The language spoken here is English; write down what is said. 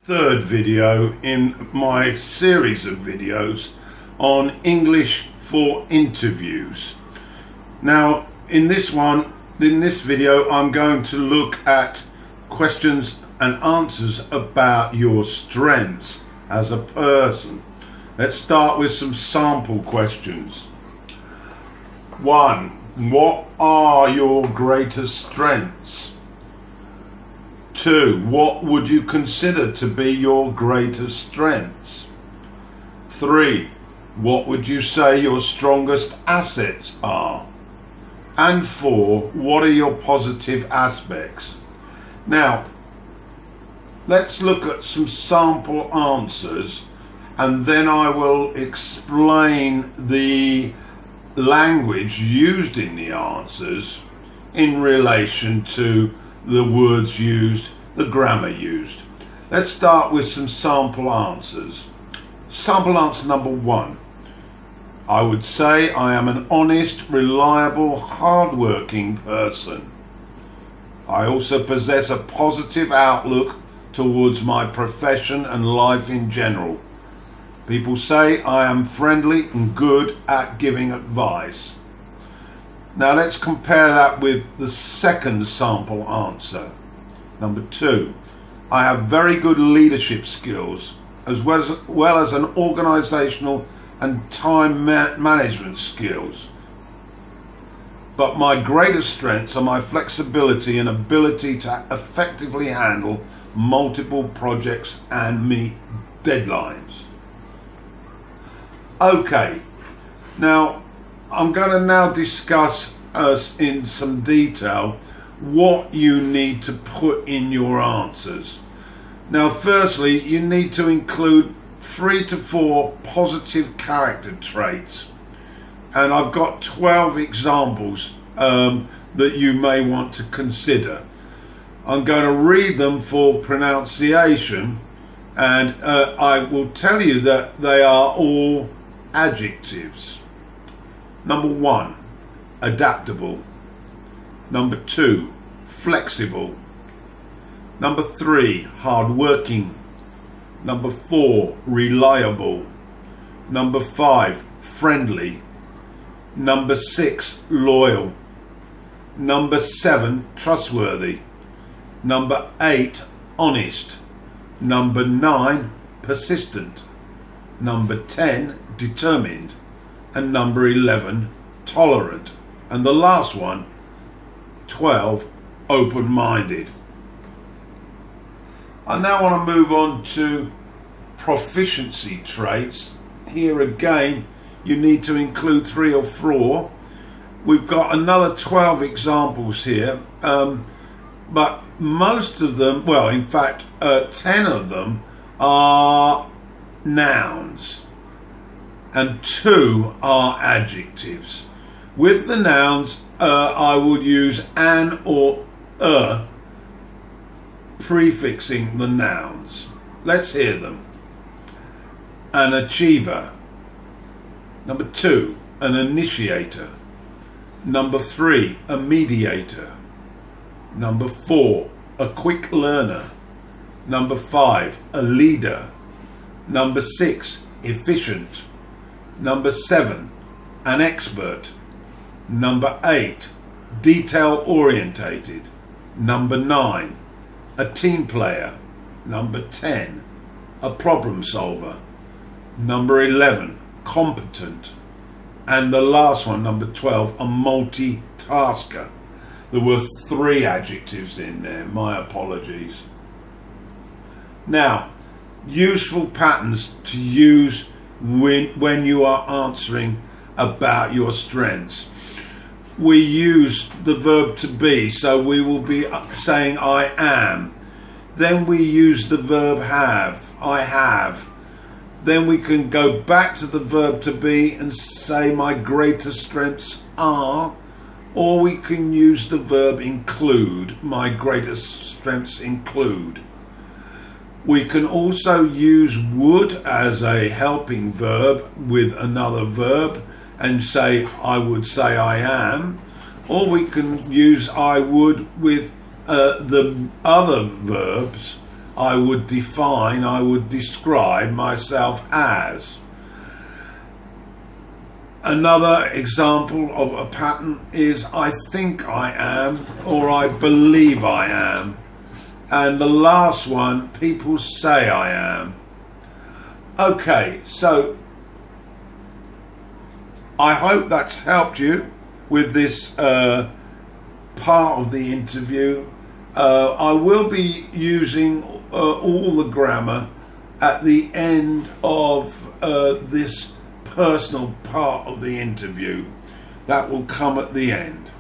third video in my series of videos on English for interviews. Now in this video I'm going to look at questions and answers about your strengths as a person. Let's start with some sample questions. 1. What are your greatest strengths? 2. What would you consider to be your greatest strengths? 3. What would you say your strongest assets are? And 4. What are your positive aspects? Now, let's look at some sample answers, and then I will explain the language used in the answers in relation to the words used, the grammar used. Let's start with some sample answers. Sample answer number 1. I would say I am an honest, reliable, hard-working person. I also possess a positive outlook towards my profession and life in general. People say I am friendly and good at giving advice. Now let's compare that with the second sample answer. Number 2. I have very good leadership skills as well as an organizational and time management skills. But my greatest strengths are my flexibility and ability to effectively handle multiple projects and meet deadlines. Okay, now I'm going to now discuss in some detail what you need to put in your answers. Now firstly, you need to include 3 to 4 positive character traits, and I've got 12 examples that you may want to consider. I'm going to read them for pronunciation, and I will tell you that they are all adjectives. Number 1, adaptable. Number 2, flexible. Number 3, hardworking. Number 4, reliable. Number 5, friendly. Number 6, loyal. Number 7, trustworthy. Number 8, honest. Number 9, persistent. Number 10, determined. And number 11, tolerant. And the last one, 12, open-minded. I now want to move on to proficiency traits. Here again, you need to include 3 or 4. We've got another 12 examples here, but most of them, well, in fact, 10 of them are nouns and 2 are adjectives. With the nouns, I would use an or a prefixing the nouns. Let's hear them. An achiever. Number 2, an initiator. Number 3, a mediator. Number 4, a quick learner. Number 5, a leader. Number 6, efficient. Number 7, an expert. Number 8, detail orientated. Number 9, a team player. Number 10, a problem solver. Number 11, competent. And the last one, number 12, a multitasker. There were 3 adjectives in there, my apologies. Now, useful patterns to use when you are answering about your strengths. We use the verb to be, so we will be saying I am. Then we use the verb have, I have. Then we can go back to the verb to be and say my greatest strengths are, or we can use the verb include, my greatest strengths include. We can also use would as a helping verb with another verb and say I would say I am, or we can use I would with the other verbs I would define, I would describe myself as. Another example of a pattern is I think I am, or I believe I am. And the last one, people say I am. Okay, so I hope that's helped you with this part of the interview. I will be using all the grammar at the end of this personal part of the interview. That will come at the end.